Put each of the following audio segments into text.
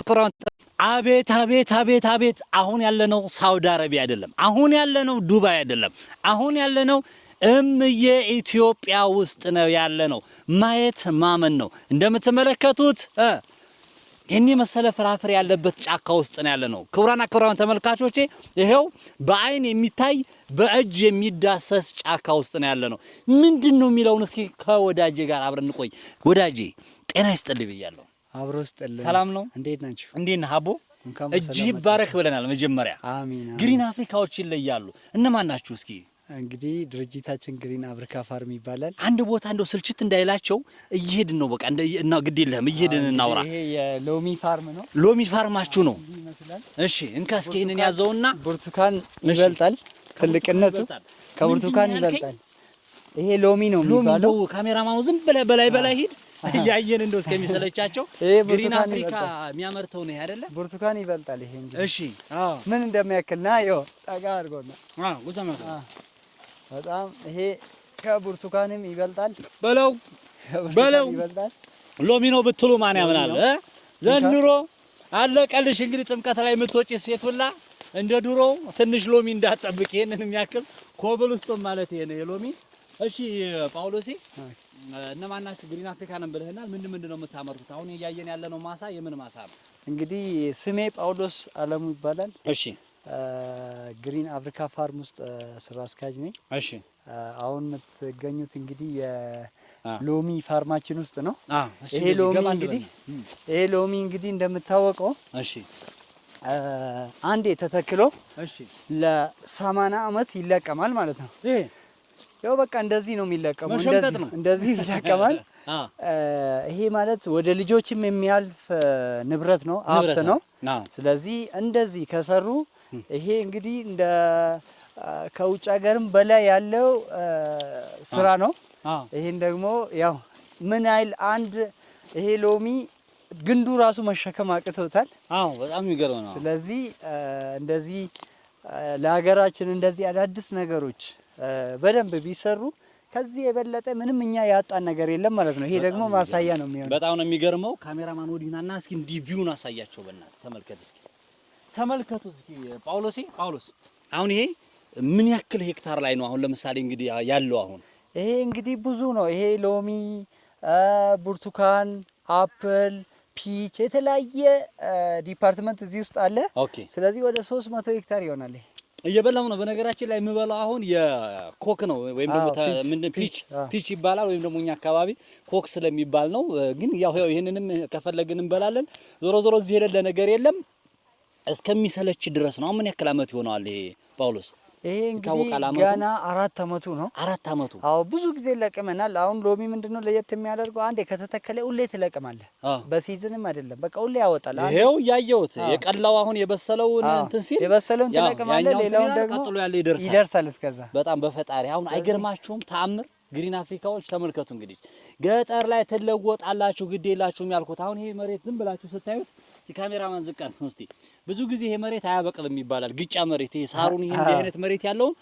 ክብራን አቤት አቤት አቤት አቤት አሁን ያለነው ሳውዲ አረቢያ አይደለም አሁን ያለነው ዱባይ አይደለም አሁን ያለነው ኢትዮጵያ ውስጥ ነው ያለነው ማየት ማመን ነው እንደምትመለከቱት እኔ መሰለ ፍራፍሬ ያለበት ጫካ ውስጥ ነው ያለነው ክብራን ተመልካቾቼ ይሄው በአይን የሚታይ በእጅ የሚዳሰስ ጫካ ውስጥ ነው ያለነው ምንድነው የሚለውን እስኪ ከወዳጄ ጋር አብረን እንቆይ ወዳጄ ጤና ይስጥልኝ ብያለሁ አብሮስጥልኝ ሰላም ነው እንዴት ነህ አቦ እጅ ይባረክ ብለናል መጀመሪያ አሜን ግሪን አፍሪካዎች ይለያሉ እነማን ናችሁ እስኪ እንግዲህ ድርጅታችን ግሪን አፍሪካ ፋርም ይባላል አንድ ቦታ እንደው ስልችት እንዳይላቸው እየሄድን ነው በቃ እና ግድ የለህም እየሄድን እናውራ ይሄ የሎሚ ፋርም ነው ሎሚ ፋርማችሁ ነው እሺ እንካስኪ ይሄንን ያዘውና ብርቱካን ይበልጣል ትልቅነቱ ከብርቱካን ይበልጣል ይሄ ሎሚ ነው የሚባለው ካሜራማኑ ዝም በላይ ሂድ ያየን እንደው እስከሚሰለቻቸው ግሪን አፍሪካ የሚያመርተው ነው አይደለ ብርቱካን ይበልጣል ይሄ እንጂ እሺ ምን እንደሚያክልና ይኸው ጠጋ አድርጎና ጉዛማ በጣም ይሄ ከብርቱካንም ይበልጣል በለው ይበልጣል ሎሚ ነው ብትሉ ማን ያምናል ዘንድሮ አለቀልሽ እንግዲህ ጥምቀት ላይ የምትወጪ ሴት ሁላ እንደ ድሮ ትንሽ ሎሚ እንዳትጠብቅ ይሄንን የሚያክል ኮብል ውስጥ ማለት ይሄ ነው የሎሚ እሺ ጳውሎሲ እነማን ናችሁ ግሪን አፍሪካ ነን ብለህናል ምንድነው የምታመርቱት አሁን ያያየን ያለነው ማሳ የምን ማሳ ነው እንግዲህ ስሜ ጳውሎስ አለሙ ይባላል እሺ ግሪን አፍሪካ ፋርም ውስጥ ስራ አስኪያጅ ነኝ እሺ አሁን የምትገኙት እንግዲህ የሎሚ ፋርማችን ውስጥ ነው ይሄ ሎሚ እንግዲህ እንደምታወቀው እሺ አንዴ ተተክሎ እሺ ለ80 አመት ይለቀማል ማለት ነው ያው በቃ እንደዚህ ነው የሚለቀመው እንደዚህ ይለቀማል ይሄ ማለት ወደ ልጆችም የሚያልፍ ንብረት ነው ሀብት ነው ስለዚህ እንደዚህ ከሰሩ ይሄ እንግዲህ እንደ ከውጭ ሀገርም በላይ ያለው ስራ ነው ይሄን ደግሞ ያው ምን አይል አንድ ይሄ ሎሚ ግንዱ ራሱ መሸከም አቅቶታል በጣም የሚገርም ነው ስለዚህ እንደዚህ ለሀገራችን እንደዚህ አዳዲስ ነገሮች በደንብ ቢሰሩ ከዚህ የበለጠ ምንም እኛ ያጣን ነገር የለም ማለት ነው ይሄ ደግሞ ማሳያ ነው የሚሆነው በጣም ነው የሚገርመው ካሜራማን ወዲናና እስኪ እንዲ ቪውን አሳያቸው በእናትህ ተመልከቱ እስኪ ጳውሎስ አሁን ይሄ ምን ያክል ሄክታር ላይ ነው አሁን ለምሳሌ እንግዲህ ያለው አሁን ይሄ እንግዲህ ብዙ ነው ይሄ ሎሚ ብርቱካን አፕል ፒች የተለያየ ዲፓርትመንት እዚህ ውስጥ አለ ስለዚህ ወደ 300 ሄክታር ይሆናል እየበላው ነው በነገራችን ላይ የምበላው አሁን የኮክ ነው ወይም ደግሞ ምን ፒች ይባላል ወይም ደግሞ እኛ አካባቢ ኮክ ስለሚባል ነው ግን ያው ይሄንንም ከፈለግን እንበላለን ዞሮ እዚህ የሌለ ነገር የለም እስከሚሰለች ድረስ ነው ምን ያክል አመት ይሆናል ይሄ ጳውሎስ ይሄ እንግዲህ ገና 4 አመቱ ነው 4 አመቱ አዎ ብዙ ጊዜ ለቀመናል አሁን ሎሚ ምንድነው ለየት የሚያደርገው አንዴ ከተተከለ ሁሌ ትለቀማለህ በሲዝንም አይደለም በቃ ሁሌ ያወጣል ይሄው ያየሁት የቀላው አሁን የበሰለው እንትን ሲል የበሰለውን ትለቀማለህ ሌላውን ደግሞ ቀጥሎ ያለ ይደርሳል እስከዛ በጣም በፈጣሪ አሁን አይገርማችሁም ተአምር ግሪን አፍሪካዎች ተመልከቱ እንግዲህ ገጠር ላይ ተለወጣላችሁ ግዴላችሁም ያልኩት አሁን ይሄ መሬት ዝም ብላችሁ ስታዩት ካሜራማን ዝቃን እስቲ ብዙ ጊዜ ይሄ መሬት አያበቅልም ይባላል ግጫ መሬት ይሄ ሳሩን ይሄ እንዲህ አይነት መሬት ያለውን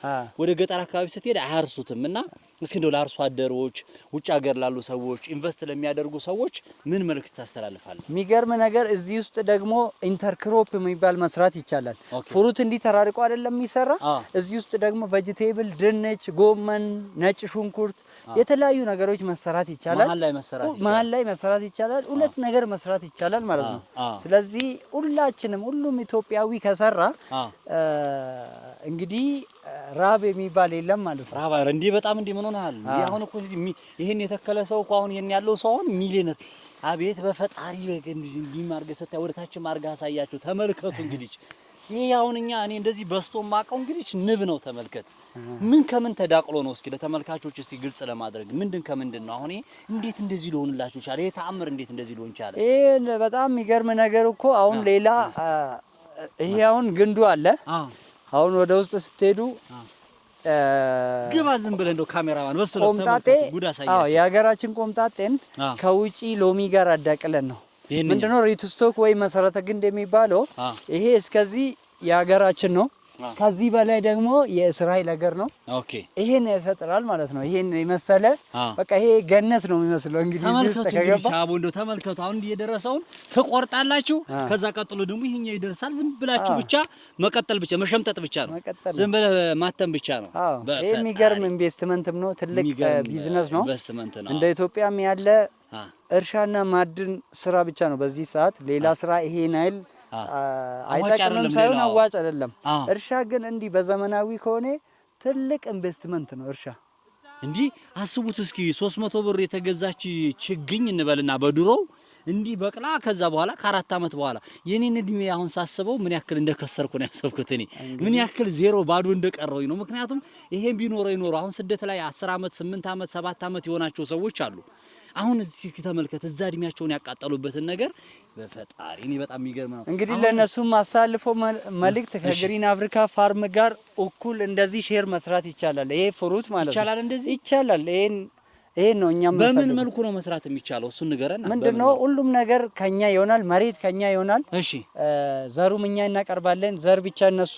ወደ ገጠር አካባቢ ስትሄድ አያርሱትም እና እስኪ እንደው ለአርሶ አደሮች ውጭ ሀገር ላሉ ሰዎች ኢንቨስት ለሚያደርጉ ሰዎች ምን መልእክት ታስተላልፋለህ የሚገርም ነገር እዚህ ውስጥ ደግሞ ኢንተርክሮፕ የሚባል መስራት ይቻላል ፍሩት እንዲህ ተራርቆ አይደለም የሚሰራ እዚህ ውስጥ ደግሞ ቬጂቴብል ድንች ጎመን ነጭ ሽንኩርት የተለያዩ ነገሮች መስራት ይቻላል መሃል ላይ መስራት ይቻላል ሁለት ነገር መስራት ይቻላል ማለት ነው ስለዚህ ሁሉም ኢትዮጵያዊ ከሰራ እንግዲህ ራብ የሚባል የለም ማለት ነው ራብ እንዴ በጣም እንዴ ምን ሆነሃል እንዴ አሁን እኮ ይሄን የተከለ ሰው እኮ አሁን ይሄን ያለው ሰው አሁን ሚሊዮነር አቤት በፈጣሪ እንዲህ ማርገ ሰጣ ወደታች ማርገ አሳያችሁ ተመልከቱ እንግዲህ ይሄ አሁን እኔ እንደዚህ በስቶ ማቀው እንግዲህ ንብ ነው ተመልከት ምን ከምን ተዳቅሎ ነው እስኪ ለተመልካቾች እስቲ ግልጽ ለማድረግ ምንድን ነው አሁን እንዴት እንደዚህ ሊሆንላችሁ ይችላል ይሄ ተአምር እንዴት እንደዚህ ሊሆን ይችላል ይሄ በጣም የሚገርም ነገር እኮ አሁን ሌላ ይሄ አሁን ግንዱ አለ አሁን ወደ ውስጥ ስትሄዱ ግባ ዝም ብለህ እንደው ካሜራማን ወስለ ቆምጣጤ የሀገራችን ቆምጣጤን ከውጪ ሎሚ ጋር አዳቅለን ነው ምንድነው ሪት ስቶክ ወይ መሰረተ ግንድ የሚባለው ይሄ እስከዚህ የሀገራችን ነው ከዚህ በላይ ደግሞ የእስራኤል ሀገር ነው። ኦኬ ይሄን ይፈጥራል ማለት ነው። ይሄን የመሰለ በቃ ይሄ ገነት ነው የሚመስለው። እንግዲህ እዚህ ውስጥ ከገባ ሻቦ እንደው ተመልከቱ። አሁን የደረሰውን ትቆርጣላችሁ። ከዛ ቀጥሎ ደግሞ ይሄኛው ይደርሳል። ዝም ብላችሁ ብቻ መቀጠል ብቻ መሸምጠጥ ብቻ ነው። ዝም ብለህ ማተም ብቻ ነው። ይሄ የሚገርም ኢንቨስትመንትም ነው። ትልቅ ቢዝነስ ነው። ኢንቨስትመንት ነው። እንደ ኢትዮጵያም ያለ እርሻና ማዕድን ስራ ብቻ ነው በዚህ ሰዓት። ሌላ ስራ ይሄ ናይል አይጠቅምም ሳይሆን አዋጭ አይደለም። እርሻ ግን እንዲህ በዘመናዊ ከሆነ ትልቅ ኢንቨስትመንት ነው እርሻ። እንዲህ አስቡት እስኪ 300 ብር የተገዛች ችግኝ እንበልና በድሮው እንዲህ በቅላ ከዛ በኋላ ከ4 አመት በኋላ የኔን እድሜ አሁን ሳስበው ምን ያክል እንደከሰርኩ ነው ያሰብኩት። እኔ ምን ያክል ዜሮ ባዶ እንደቀረውኝ ነው። ምክንያቱም ይሄን ቢኖረው አሁን ስደት ላይ 10 አመት 8 አመት 7 አመት የሆናቸው ሰዎች አሉ። አሁን እዚህ ተመልከት፣ እዛ እድሜያቸውን ያቃጠሉበትን ነገር በፈጣሪ እኔ በጣም የሚገርም ነው። እንግዲህ ለነሱም ማስተላልፈው መልእክት ከግሪን አፍሪካ ፋርም ጋር እኩል እንደዚህ ሼር መስራት ይቻላል። ይሄ ፍሩት ማለት ነው ይቻላል፣ እንደዚህ ይቻላል። ይሄን ነው እኛም በምን መልኩ ነው መስራት የሚቻለው? እሱን ንገረን። ምንድነው ሁሉም ነገር ከኛ ይሆናል፣ መሬት ከኛ ይሆናል። እሺ ዘሩም እኛ እናቀርባለን፣ ዘር ብቻ እነሱ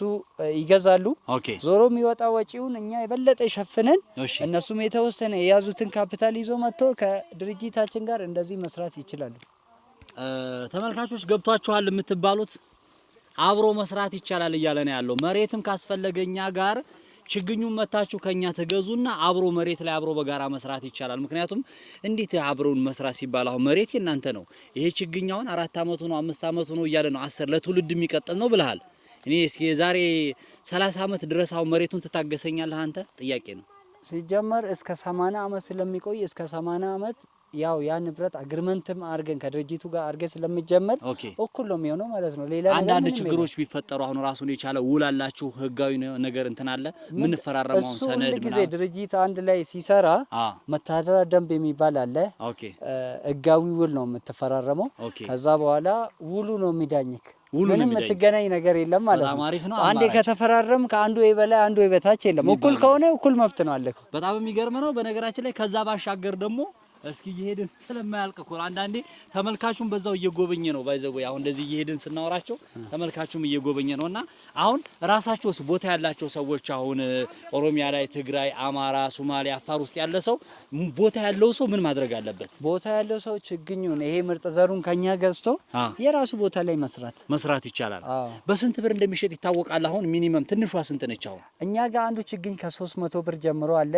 ይገዛሉ። ኦኬ ዞሮ የሚወጣ ወጪውን እኛ የበለጠ ሸፍነን እነሱም የተወሰነ የያዙትን ካፒታል ይዞ መጥቶ ከድርጅታችን ጋር እንደዚህ መስራት ይችላሉ። ተመልካቾች ገብቷችኋል የምትባሉት አብሮ መስራት ይቻላል እያለ ነው ያለው። መሬትም ካስፈለገኛ ጋር ችግኙን መታችሁ ከኛ ተገዙና አብሮ መሬት ላይ አብሮ በጋራ መስራት ይቻላል። ምክንያቱም እንዴት አብሮን መስራት ሲባል አሁን መሬት የናንተ ነው። ይሄ ችግኛውን 4 አመቱ ነው 5 አመቱ ነው እያለ ነው 10 ለትውልድ የሚቀጥል ነው ብለሃል። እኔ እስኪ የዛሬ 30 አመት ድረስ አሁን መሬቱን ትታገሰኛለህ አንተ? ጥያቄ ነው። ሲጀመር እስከ 80 አመት ስለሚቆይ እስከ 80 አመት ያው ያ ንብረት አግሪመንትም አርገን ከድርጅቱ ጋር አርገን ስለሚጀመር እኩል ነው የሚሆነው ማለት ነው። ሌላ አንዳንድ ችግሮች ቢፈጠሩ አሁን ራሱን የቻለ ውል አላችሁ? ህጋዊ ነገር እንትን አለ ምን ፈራረማው ሰነድ ምናምን? ጊዜ ድርጅት አንድ ላይ ሲሰራ መተዳደሪያ ደንብ የሚባል አለ። ህጋዊ ውል ነው የምትፈራረመው። ከዛ በኋላ ውሉ ነው የሚዳኝክ። ምንም የምትገናኝ ነገር የለም ማለት ነው። አንዴ ከተፈራረም ከአንዱ የበላይ አንዱ የበታች የለም። እኩል ከሆነ እኩል መብት ነው አለ። በጣም የሚገርም ነው። በነገራችን ላይ ከዛ ባሻገር ደግሞ እስኪ እየሄድን ስለማያልቅ እኮ አንዳንዴ ተመልካቹም በዛው እየጎበኘ ነው ባይዘው። አሁን እንደዚህ እየሄድን ስናወራቸው ተመልካቹም እየጎበኘ ነውና አሁን ራሳቸውስ ቦታ ያላቸው ሰዎች አሁን ኦሮሚያ ላይ፣ ትግራይ፣ አማራ፣ ሶማሊያ፣ አፋር ውስጥ ያለ ሰው ቦታ ያለው ሰው ምን ማድረግ አለበት? ቦታ ያለው ሰው ችግኙን ይሄ ምርጥ ዘሩን ከኛ ገዝቶ የራሱ ቦታ ላይ መስራት ይቻላል። በስንት ብር እንደሚሸጥ ይታወቃል? አሁን ሚኒመም ትንሿ ስንት ነች? አሁን እኛ ጋር አንዱ ችግኝ ከ300 ብር ጀምሮ አለ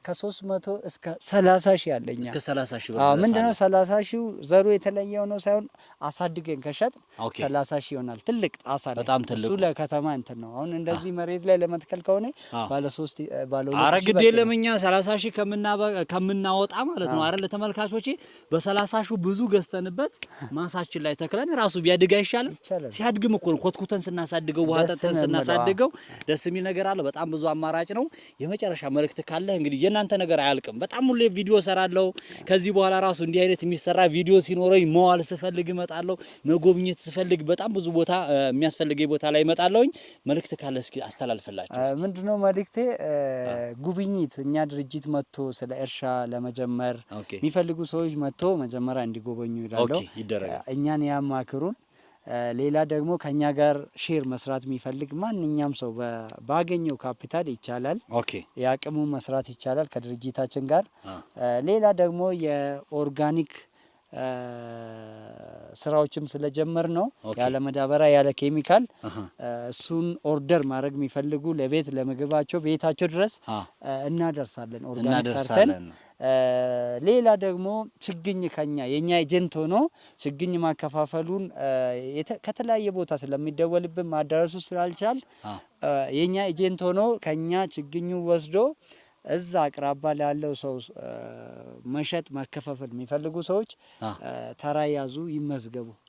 ከ300 እስከ 30 ሺህ አለኛ 30 ሺህ ብር። ምንድነው 30 ሺህ ዘሩ የተለየው ነው ሳይሆን አሳድገን ከሸጥ 30 ሺህ ይሆናል። ትልቅ ጣሳ ነው በጣም ትልቅ። እሱ ለከተማ እንትን ነው። አሁን እንደዚህ መሬት ላይ ለመትከል ከሆነ ባለ 3 ባለ 2 አረ ግድ የለም እኛ 30 ሺህ ከምናወጣ ማለት ነው አይደል ተመልካቾቼ፣ በ30 ሺህ ብዙ ገዝተንበት ማሳችን ላይ ተክለን ራሱ ቢያድግ አይሻልም? ሲያድግም እኮ ነው ኮትኩተን ስናሳድገው ውሃ ጠጥተን ስናሳድገው ደስ የሚል ነገር አለ። በጣም ብዙ አማራጭ ነው። የመጨረሻ መልእክት ካለ እንግዲህ የናንተ ነገር አያልቅም። በጣም ሁሌ ቪዲዮ ሰራለሁ። ከዚህ በኋላ ራሱ እንዲህ አይነት የሚሰራ ቪዲዮ ሲኖረኝ መዋል ስፈልግ እመጣለሁ። መጎብኘት ስፈልግ በጣም ብዙ ቦታ የሚያስፈልገኝ ቦታ ላይ እመጣለሁኝ። መልእክት ካለ እስኪ አስተላልፍላችሁ። ምንድነው መልእክቴ? ጉብኝት እኛ ድርጅት መጥቶ ስለ እርሻ ለመጀመር የሚፈልጉ ሰዎች መጥቶ መጀመሪያ እንዲጎበኙ ይላልው። እኛን ያማክሩን። ሌላ ደግሞ ከኛ ጋር ሼር መስራት የሚፈልግ ማንኛውም ሰው ባገኘው ካፒታል ይቻላል። የአቅሙ መስራት ይቻላል ከድርጅታችን ጋር። ሌላ ደግሞ የኦርጋኒክ ስራዎችም ስለጀመር ነው ያለ መዳበሪያ ያለ ኬሚካል እሱን ኦርደር ማድረግ የሚፈልጉ ለቤት ለምግባቸው ቤታቸው ድረስ እናደርሳለን ኦርጋኒክ ሰርተን። ሌላ ደግሞ ችግኝ ከኛ የኛ ኤጀንት ሆኖ ችግኝ ማከፋፈሉን ከተለያየ ቦታ ስለሚደወልብን ማዳረሱ ስላልቻል የኛ ኤጀንት ሆኖ ከኛ ችግኙ ወስዶ እዛ አቅራባ ላለው ሰው መሸጥ ማከፋፈል የሚፈልጉ ሰዎች ተራ ያዙ፣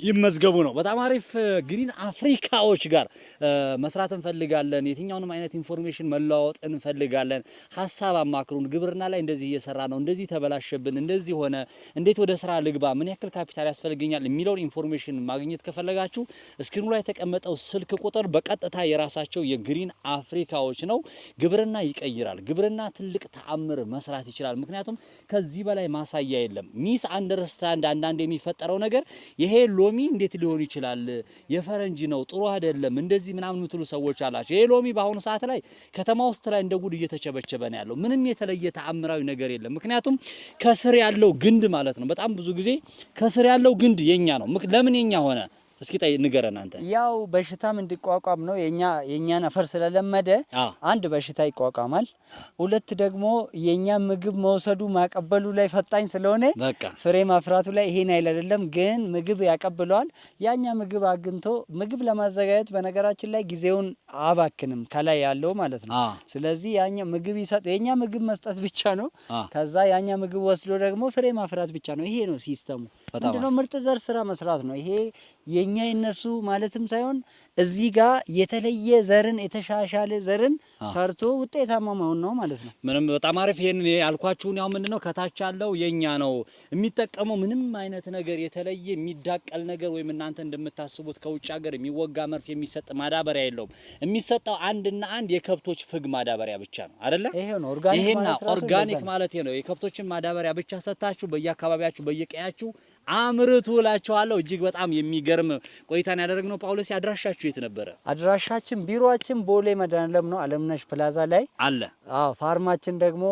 ይመዝገቡ ነው። በጣም አሪፍ። ግሪን አፍሪካዎች ጋር መስራት እንፈልጋለን። የትኛውንም አይነት ኢንፎርሜሽን መለዋወጥ እንፈልጋለን። ሀሳብ አማክሩን። ግብርና ላይ እንደዚህ እየሰራ ነው፣ እንደዚህ ተበላሸብን፣ እንደዚህ ሆነ፣ እንዴት ወደ ስራ ልግባ፣ ምን ያክል ካፒታል ያስፈልገኛል የሚለውን ኢንፎርሜሽን ማግኘት ከፈለጋችሁ ስክሪኑ ላይ የተቀመጠው ስልክ ቁጥር በቀጥታ የራሳቸው የግሪን አፍሪካዎች ነው። ግብርና ይቀይራል። ግብርና ትልቅ ተአምር መስራት ይችላል። ምክንያቱም ከዚህ በላይ ማሳያ የለም። ሚስ አንደርስታንድ አንዳንድ የሚፈጠረው ነገር ይሄ ሎሚ እንዴት ሊሆን ይችላል? የፈረንጅ ነው ጥሩ አይደለም እንደዚህ ምናምን ምትሉ ሰዎች አላችሁ። ይሄ ሎሚ በአሁኑ ሰዓት ላይ ከተማ ውስጥ ላይ እንደ ጉድ እየተቸበቸበ ነው ያለው። ምንም የተለየ ተአምራዊ ነገር የለም። ምክንያቱም ከስር ያለው ግንድ ማለት ነው። በጣም ብዙ ጊዜ ከስር ያለው ግንድ የኛ ነው። ለምን የኛ ሆነ? እስኪ ንገረን አንተ። ያው በሽታም እንዲቋቋም ነው የኛን አፈር ስለለመደ አንድ በሽታ ይቋቋማል። ሁለት ደግሞ የኛ ምግብ መውሰዱ ማቀበሉ ላይ ፈጣኝ ስለሆነ ፍሬ ማፍራቱ ላይ ይሄን አይደለም፣ ግን ምግብ ያቀብለዋል። ያኛ ምግብ አግንቶ ምግብ ለማዘጋጀት በነገራችን ላይ ጊዜውን አባክንም ከላይ ያለው ማለት ነው። ስለዚህ ያኛ ምግብ ይሰጥ የኛ ምግብ መስጠት ብቻ ነው። ከዛ ያኛ ምግብ ወስዶ ደግሞ ፍሬ ማፍራት ብቻ ነው። ይሄ ነው ሲስተሙ። ምንድነው? ምርጥ ዘር ስራ መስራት ነው። ይሄ የኛ የነሱ ማለትም ሳይሆን እዚህ ጋር የተለየ ዘርን የተሻሻለ ዘርን ሰርቶ ውጤታማ መሆን ነው ማለት ነው። ምንም በጣም አሪፍ። ይሄን ያልኳችሁን ያው ምንድነው ከታች ያለው የኛ ነው የሚጠቀመው። ምንም አይነት ነገር የተለየ የሚዳቀል ነገር ወይም እናንተ እንደምታስቡት ከውጭ ሀገር የሚወጋ መርፍ የሚሰጥ ማዳበሪያ የለውም። የሚሰጠው አንድና አንድ የከብቶች ፍግ ማዳበሪያ ብቻ ነው አይደለ? ይሄ ነው ኦርጋኒክ ማለት ነው። የከብቶችን ማዳበሪያ ብቻ ሰጣችሁ በየአካባቢያችሁ በየቀያችሁ አምርቱ እላችኋለሁ። እጅግ በጣም የሚገርም ቆይታን ያደረግነው። ጳውሎስ አድራሻችሁ የት ነበረ? አድራሻችን ቢሮአችን ቦሌ መድኃኔዓለም ነው፣ አለምነሽ ፕላዛ ላይ አለ። ፋርማችን ደግሞ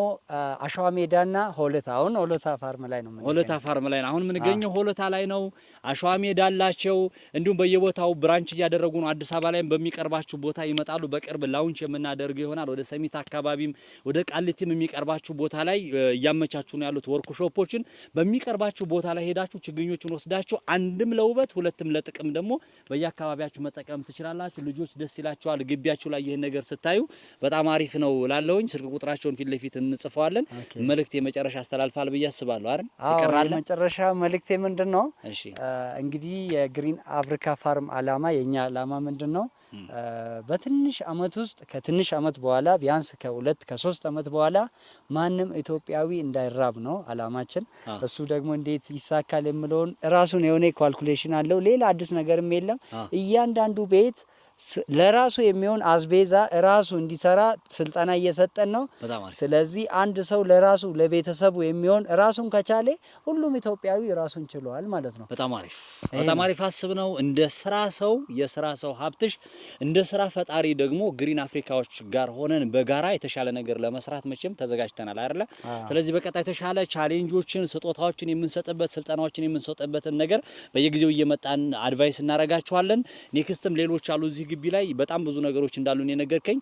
አሸዋ ሜዳና ሆለታ። አሁን ሆለታ ፋርም ላይ ነው። ሆለታ ፋርም ላይ ነው አሁን የምንገኘው። ሆለታ ላይ ነው። አሸዋ ሜዳ አላቸው። እንዲሁም በየቦታው ብራንች እያደረጉ ነው። አዲስ አበባ ላይም በሚቀርባችሁ ቦታ ይመጣሉ። በቅርብ ላውንች የምናደርገው ይሆናል። ወደ ሰሚት አካባቢም ወደ ቃሊቲም የሚቀርባችሁ ቦታ ላይ እያመቻቹ ነው ያሉት ወርክሾፖችን። በሚቀርባችሁ ቦታ ላይ ሄዳችሁ ችግኞቹን ወስዳችሁ አንድም ለውበት ሁለትም ለጥቅም ደግሞ በየአካባቢያችሁ መጠቀም ትችላላችሁ። ልጆች ደስ ይላቸዋል። ግቢያችሁ ላይ ይሄን ነገር ስታዩ በጣም አሪፍ ነው ላለውኝ። ስልክ ቁጥራቸውን ፊት ለፊት እንጽፈዋለን። መልእክት የመጨረሻ አስተላልፋል ብዬ አስባለሁ አይደል? ይቀራል። መጨረሻ መልእክቴ ምንድነው? እንግዲህ የግሪን አፍሪካ ፋርም አላማ የኛ አላማ ምንድነው? በትንሽ አመት ውስጥ ከትንሽ አመት በኋላ ቢያንስ ከ2 ከ3 አመት በኋላ ማንም ኢትዮጵያዊ እንዳይራብ ነው አላማችን። እሱ ደግሞ እንዴት ይሳካል የሚለውን ራሱን የሆነ ካልኩሌሽን አለው። ሌላ አዲስ ነገርም የለም። እያንዳንዱ ቤት ለራሱ የሚሆን አስቤዛ ራሱ እንዲሰራ ስልጠና እየሰጠን ነው። ስለዚህ አንድ ሰው ለራሱ ለቤተሰቡ የሚሆን ራሱን ከቻለ ሁሉም ኢትዮጵያዊ ራሱን ችሏል ማለት ነው። በጣም አሪፍ ሀሳብ ነው። እንደ ስራ ሰው የስራ ሰው ሀብትሽ እንደ ስራ ፈጣሪ ደግሞ ግሪን አፍሪካዎች ጋር ሆነን በጋራ የተሻለ ነገር ለመስራት መቼም ተዘጋጅተናል አይደለ? ስለዚህ በቀጣይ የተሻለ ቻሌንጆችን ስጦታዎችን የምንሰጥበት ስልጠናዎችን የምንሰጥበትን ነገር በየጊዜው እየመጣን አድቫይስ እናረጋችኋለን። ኔክስትም ሌሎች አሉ እዚህ ግቢ ላይ በጣም ብዙ ነገሮች እንዳሉን የነገርከኝ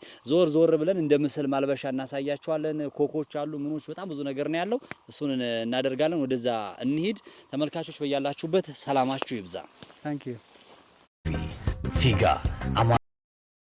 ዞር ብለን እንደ ምስል ማልበሻ እናሳያቸዋለን። ኮኮች አሉ ምኖች በጣም ብዙ ነገር ነው ያለው። እሱን እናደርጋለን። ወደዛ እንሂድ። ተመልካቾች በያላችሁበት ሰላማችሁ ይብዛ። ታንክ ዩ። ፊጋ